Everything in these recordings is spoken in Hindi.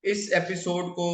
इस एपिसोड को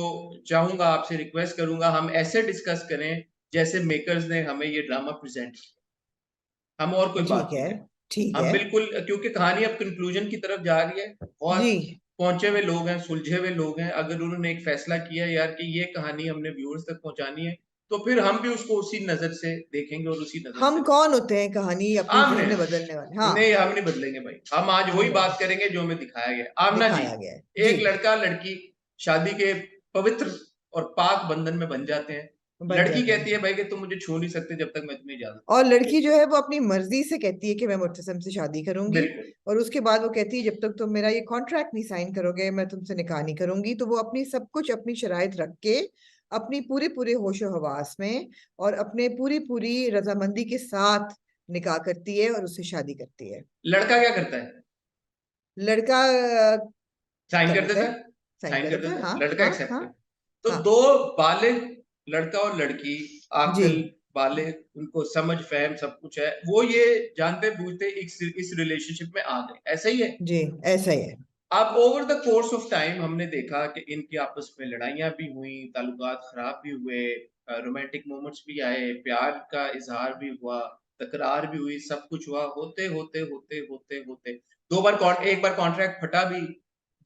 चाहूंगा, आपसे रिक्वेस्ट करूंगा, हम ऐसे डिस्कस करें जैसे मेकर्स ने हमें ये ड्रामा प्रेजेंट किया। हम और कोई बात ठीक नहीं है, करें। ठीक हम है बिल्कुल, क्योंकि कहानी अब कंक्लूजन की तरफ जा रही है। बहुत जी। पहुंचे हुए लोग हैं, सुलझे हुए लोग हैं। अगर उन्होंने एक फैसला किया यार कि ये कहानी हमने व्यूअर्स तक पहुंचानी है, तो फिर हम भी उसको उसी नजर से देखेंगे और उसी नजर से हम कौन होते हैं कहानी अपनी आमने, जिंदगी में बदलने वाले? हाँ, नहीं हम नहीं बदलेंगे भाई। हम आज नहीं वही बदल, बात करेंगे जो हमें दिखाया गया। आमना जी, दिखाया गया है जी। एक लड़का लड़की शादी के पवित्र और पाक बंधन में बन जाते हैं। बन लड़की जाते कहती है हैं। भाई कि तुम मुझे छू नहीं सकते जब तक मैं तुम्हें इजाजत और नहीं लड़की दूंगी। जो है वो अपनी मर्जी से कहती है कि मैं मुर्तसिम से शादी करूंगी। बिल्कुल। और उसके बाद वो कहती है जब तक तुम मेरा ये कॉन्ट्रैक्ट नहीं साइन करोगे मैं तुमसे निकाह नहीं करूंगी। तो वो अपनी सब कुछ अपनी शराइत रख के अपनी पूरे पूरे होशो हवास में और अपने पूरी पूरी रजामंदी के साथ निकाह करती है और उससे शादी करती है। लड़का क्या करता है? लड़का साइन कर कर देता देता है, है। साइन साइन कर कर देता है। देता हाँ, है, लड़का हाँ, एक्सेप्ट हाँ, कर। तो हाँ दो बालिग, लड़का और लड़की, जी, आकल बालिग, उनको समझ फहम सब कुछ है, वो ये जानते बूझते इस रिलेशनशिप में आ गए। ऐसा ही है। जी, ऐसा ही है। अब over the course of time हमने देखा कि इनकी आपस में लड़ाइयां भी हुई, ताल्लुकात खराब भी हुए, रोमांटिक मोमेंट्स भी आए, प्यार का इजहार भी हुआ, तकरार भी हुई, सब कुछ हुआ। होते होते होते होते होते एक बार कॉन्ट्रैक्ट फटा भी।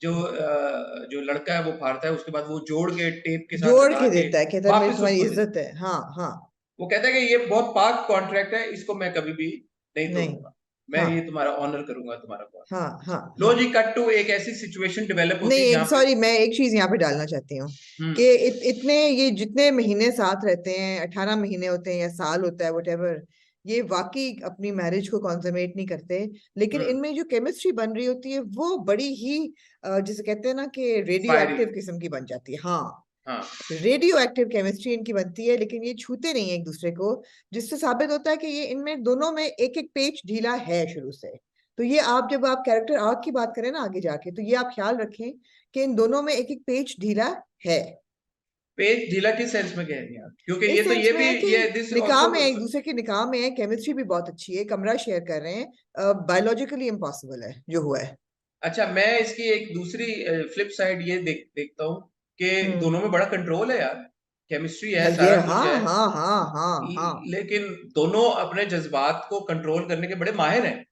जो लड़का है वो फाड़ता है, उसके बाद वो जोड़ के टेप के साथ जोड़ लगा के के देता है, कहता है मेरी वापस तुम्हारी उसको देता है। इज्जत है। हाँ, हाँ। वो कहता है कि ये बहुत पाक कॉन्ट्रैक्ट है, इसको मैं कभी भी नहीं नहीं। तोड़ूंगा। मैं हाँ, ये तुम्हारा ऑनर करूंगा, तुम्हारा हाँ, कॉन्ट्रैक्ट। हाँ, लो हाँ। जी, कट टू एक ऐसी सिचुएशन डेवलप नहीं, होती है एक जहां पे सॉरी, मैं एक चीज यहाँ पे डालना चाहती हूँ हम्म कि इतने ये जितने महीने साथ रहते हैं, 18 महीने होते हैं या साल होता है, वटेवर, ये वाकई अपनी मैरिज को कॉन्समेट नहीं करते। लेकिन हम्म इनमें जो केमिस्ट्री बन रही होती है वो बड़ी ही जिसे कहते हैं ना कि रेडियो फायरिंग। एक्टिव किस्म की बन जाती है। हाँ, हाँ। रेडियो एक्टिव केमिस्ट्री इनकी बनती है, लेकिन ये छूते नहीं है एक दूसरे को। जिससे साबित होता है कि ये इनमें दोनों में एक एक पेच ढीला है शुरू से। तो ये आप जब आप कैरेक्टर आर्क की बात करें ना आगे जाके, तो ये आप ख्याल रखें कि इन दोनों में एक एक पेच ढीला है। पेज ढीला किस सेंस में कह रही हैं आप? क्योंकि इस ये तो सेंस ये में भी, है कि ये दिस निकाह ऑल्सो। में एक दूसरे के निकाह में है, केमिस्ट्री भी बहुत अच्छी है, कमरा शेयर कर रहे हैं, बायोलॉजिकली इम्पॉसिबल है जो हुआ है। अच्छा, मैं इसकी एक दूसरी फ्लिप साइड ये देखता हूँ कि हम्म। दोनों में बड़ा कंट्रोल है यार। केमिस्ट्री है, हाँ, ये, सारा कुछ हाँ, है। हाँ, हाँ, हाँ, हाँ। लेकिन दोनों अपने जज्बात को कंट्रोल करने के बड़े माहिर हैं,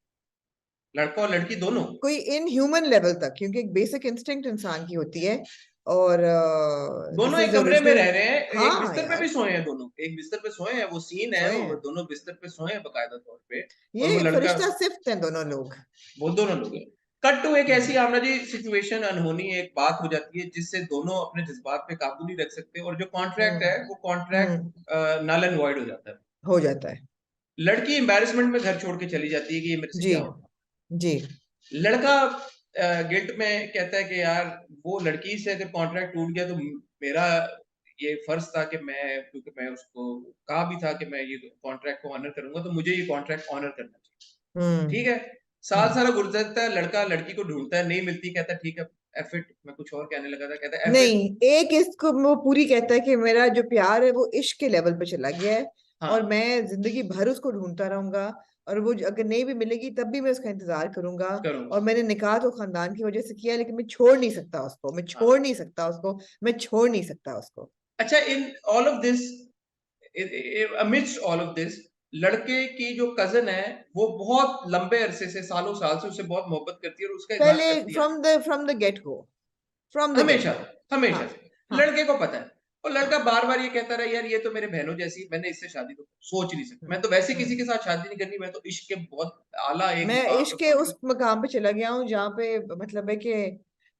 लड़का और लड़की दोनों। कोई इन ह्यूमन लेवल तक, क्योंकि एक बेसिक इंस्टिंक्ट इंसान की होती है। और दिस दोनों एक इज कमरे में ओरिजिनल। रह रहे हैं, एक हाँ बिस्तर पे भी यार, सोए हैं, दोनों एक बिस्तर पे सोए हैं। वो सीन है, सोए वो हैं। दोनों बिस्तर पे सोए हैं बाकायदा तौर पे। और ये वो एक लड़का, फरिश्ता सिफ्त हैं दोनों लोग। वो दोनों लोग हैं। कट टू एक हम्म, ऐसी आमना जी सिचुएशन, अनहोनी एक बात हो जाती है जिससे दोनों अपने जज्बात पे काबू नहीं रख सकते, और जो कॉन्ट्रैक्ट है हम्म, वो contract hmm. Null and void हो जाता है। हो जाता है। लड़की एम्बैरेसमेंट में घर छोड़ के चली जाती है कि ये मेरे से जी, क्या होगा। जी। लड़का गिल्ट में कहता है कि यार, वो लड़की से अगर कॉन्ट्रैक्ट टूट गया तो मेरा ये फर्ज था कि मैं, क्योंकि मैं उसको कहा भी था कि मैं ये कॉन्ट्रैक्ट को ऑनर करूंगा, तो मुझे ये कॉन्ट्रैक्ट ऑनर करना चाहिए। हम्म, ठीक है। साल हम्म। सारा गुजरता है, लड़का लड़की को ढूंढता है, नहीं मिलती, कहता है ठीक है, एफ इट। मैं कुछ और कहने लगा था, कहता है एफ इट। नहीं, एक इसको वो पूरी कहता है कि मेरा जो प्यार है वो इश्क के लेवल पे चला गया है। और हाँ, मैं जिंदगी भर उसको ढूंढता रहूंगा। और वो अगर नहीं भी मिलेगी तब भी मैं उसका इंतजार करूंगा। करूंगा। और मैंने निकाह तो खानदान की वजह से किया, लेकिन मैं छोड़ नहीं सकता उसको, मैं हाँ। छोड़ नहीं सकता उसको, मैं छोड़ नहीं सकता उसको। अच्छा, in all of this, amidst all of this, लड़के की जो कजन है वो बहुत लंबे अरसे से, सालों साल से उससे बहुत मोहब्बत करती है और उसका इजहार पहले करती है। From the gate go, from the gate हमेशा, गो। हाँ, हमेशा से हाँ। लड़के को पता है। और लड़का बार बार ये कहता रहा, यार ये तो मेरे बहनों जैसी, मैंने इससे शादी तो सोच नहीं सकती, हम्म, मैं तो वैसे किसी हम्म। के साथ शादी नहीं करनी, मैं तो इश्क के बहुत आला एक मैं मुकाम पे इश्क के पहुंच उस गई। मकाम पे चला गया हूँ जहाँ पे मतलब है कि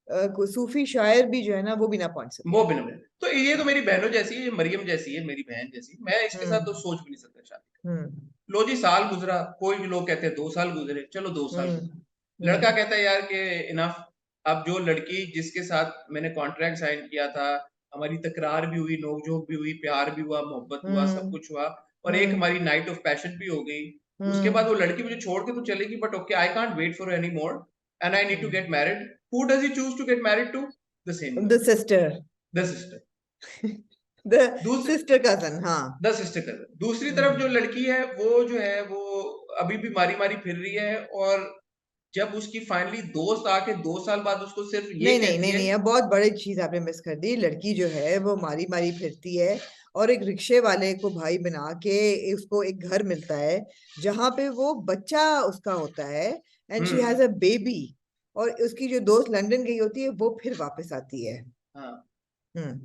कोई सूफी शायर भी जो है ना वो भी ना पहुंच वो सके। भी ना मिले। तो ये तो हाँ। मेरी बहनों जैसी है, ये मरियम जैसी है, मेरी बहन जैसी, मैं इसके साथ तो हम्म, सोच भी नहीं सकता शादी। हम्म, लो जी, साल गुजरा, कोई भी लोग कहते हैं 2 साल गुजरे, चलो 2 साल हम्म, गुजरे। लड़का हम्म, कहता है यार कि इनफ। अब जो लड़की जिसके साथ मैंने कॉन्ट्रैक्ट साइन किया था, हमारी तकरार भी हुई, नोकझोंक भी हुई, प्यार भी हुआ, मोहब्बत हुआ, सब हम्म, कुछ हुआ, और एक हम्म, हमारी नाइट ऑफ पैशन भी हो गई। उसके बाद हम्म, वो लड़की मुझे छोड़ के तो चलेगी, but okay, I can't wait for any more, and I need to hmm. Get married. Who does he choose to get married to? The same the girl, sister. The sister. The दूसरे, सिस्टर कजन, हाँ। 10 सिस्टर कर। दूसरी तरफ जो हम्म, लड़की है वो जो है वो अभी भी मारी मारी फिर रही है, और जब उसकी फाइनली दोस्त आके 2 साल बाद उसको सिर्फ ये नहीं नहीं कहती नहीं है। नहीं, अब बहुत बड़ी चीज आपने मिस कर दी। लड़की जो है वो मारी मारी फिरती है, और एक रिक्शे वाले को भाई बना के उसको एक घर मिलता है जहां पे वो बच्चा उसका होता है, and she has hmm. A baby. और उसकी जो दोस्त लंदन गई होती है वो फिर वापस आती है। हाँ, हम्म।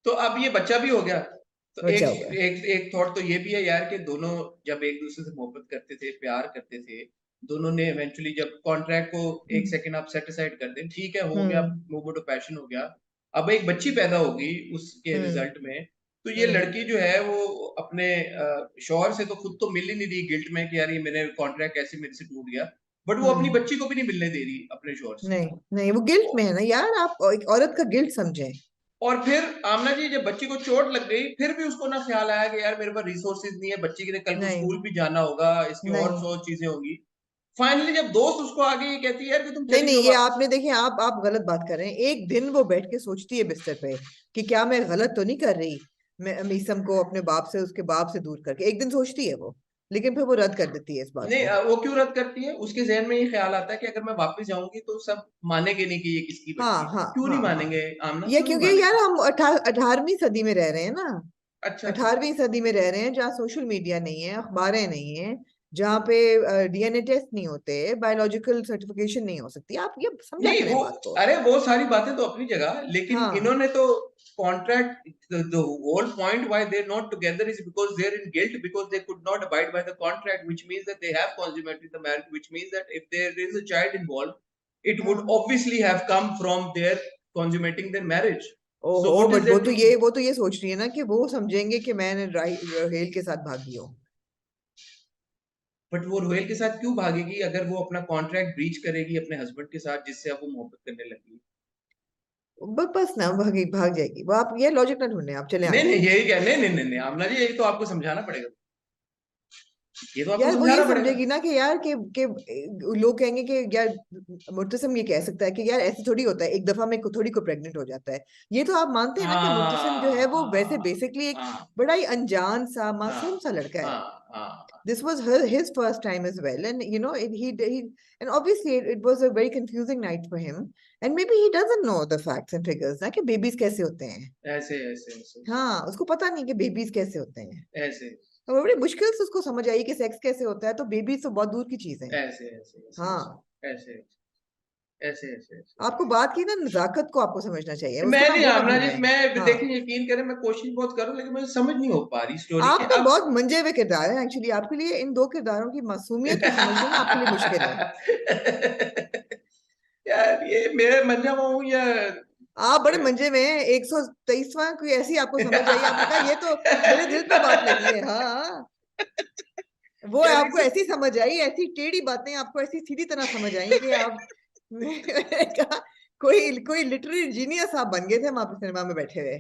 तो अब ये बच्चा भी हो गया। तो बच्चा एक हो गया। एक एक थॉट तो ये भी है यार कि दोनों जब एक दूसरे से मोहब्बत करते थे, प्यार करते थे, दोनों ने इवेंचुअली जब कॉन्ट्रैक्ट को एक हम्म। सेकंड आप सेट असाइड कर दें, ठीक है, हो गया, हम्म। मूव टू पैशन हो गया। अब एक बच्ची पैदा होगी उसके हम्म। रिजल्ट में। तो ये हम्म। लड़की जो है वो अपने शौहर से तो खुद तो मिल ही नहीं रही, गिल्ट में कि यार ये मेरे कॉन्ट्रैक्ट कैसे मेरे से टूट गया, बट वो अपनी हम्म। बच्ची को भी नहीं मिलने दे रही अपने शौहर से। नहीं नहीं, वो गिल्ट में है ना यार, आप एक औरत का गिल्ट समझें। और फिर आमना जी जब बच्ची को चोट लग गई, फिर भी उसको ना ख्याल आया कि यार मेरे पास रिसोर्सेज नहीं है, बच्ची के लिए कल को नहीं स्कूल भी जाना होगा, इसकी और नहीं 100 चीजें होंगी। फाइनली जब दोस्त उसको आगे ये कहती है यार कि तुम नहीं चली नहीं, जाओ ये वापस। आपने देखिए, आप गलत बात कर रहे हैं। एक दिन वो बैठ के सोचती है बिस्तर पे कि क्या मैं गलत तो नहीं कर रही, मैं मीसम को अपने बाप से, उसके बाप से दूर करके। एक दिन सोचती है वो, लेकिन फिर वो रद्द कर देती है इस बात नहीं, को। वो क्यों रद्द करती है? उसके जहन में ये ख्याल आता है कि अगर मैं वापस जाऊंगी तो सब मानेंगे नहीं कि ये किसकी हाँ बच्ची है। हाँ क्यों हाँ नहीं हाँ। मानेंगे आमना, ये क्यों नहीं क्योंकि यार मानेंगे? हम 18वीं सदी में रह रहे हैं ना। अच्छा अच्छा। 18वीं सदी में रह रहे हैं जहाँ सोशल मीडिया नहीं है, अखबारें नहीं है, जहाँ पे डीएनए टेस्ट नहीं होते, बायोलॉजिकल सर्टिफिकेशन नहीं हो सकती। आप ये समझा नहीं वो, करें बात को। अरे वो सारी बातें तो अपनी जगह, लेकिन हाँ इन्होंने तो contract, the whole point why they're not together is because they're in guilt, because they could not abide by the contract, which means that they have consummated the marriage, which means that if there is a child involved, it would हाँ। obviously have come from their consummating their marriage. So ओहो, what is बट वो there तो to? ये वो तो ये सोच रही है ना कि वो समझेंगे कि मैंने रोहेल के साथ भागी हूँ। बट वो रोहेल के साथ क्यों भागेगी अगर वो अपना कॉन्ट्रैक्ट ब्रीच करेगी अपने हस्बैंड के साथ जिससे अब वो मोहब्बत करने लगी? बस ना भाग जाएगी वो। आप ये लॉजिक ना ढूंढे, आप चले नहीं आगे। नहीं, यही क्या, नहीं नहीं नहीं नहीं आमना जी, यही तो आपको समझाना पड़ेगा, ये तो आपको यार वो ये समझाना पड़ेगा। समझेगी ना कि यार के लोग कहेंगे कि यार मुर्तसिम ये कह सकता है कि यार ऐसे थोड़ी होता है, एक दफा में थोड़ी को प्रेग्नेंट हो जाता है। ये तो आप मानते हैं ना कि मुर्तसिम जो है हाँ वो वैसे हाँ बेसिकली एक हाँ बड़ा ही अनजान सा हाँ मासूम सा लड़का है। हाँ हाँ। This was his first time as well, and you know he and obviously it was a very confusing night for him, and maybe he doesn't know the facts and figures ना कि babies कैसे होते हैं। ऐसे ऐसे ऐसे हाँ, उसको पता नहीं कि बेबीज कैसे होते हैं। ऐसे तो बड़ी मुश्किल से उसको समझ आई कि सेक्स कैसे होता है, तो बेबीज तो बहुत दूर की चीज है। ऐसे ऐसे ऐसे हाँ, ऐसे ऐसे ऐसे ऐसे। आपको बात की ना, नजाकत को आपको समझना चाहिए, उसका मैं नाम नहीं वो ना आमना जी, भूलें। मैं हाँ, देखिए यकीन करें, मैं कोशिश बहुत करूं लेकिन मुझे समझ नहीं हो पा रही स्टोरी के आप तो अब। बहुत मंजे हुए किरदार है एक्चुअली। आपके लिए इन दो किरदारों की मासूमियत को समझना ना आपके लिए मुश्किल है। यार ये मेरे मंजा हुआ हूँ या? आप बड़े मंजे में हैं। 123वां कोई ऐसी आपको समझ आई, आपने कहा ये तो मेरे दिल पे बात लगी है। हाँ, वो यार आपको ऐसी समझ आई, ऐसी टेढ़ी बातें आपको ऐसी सीधी तरह समझ आई कि आप मैंने कहा कोई कोई लिटरेरी जीनियस आप बन गए थे वहां पे सिनेमा में बैठे हुए।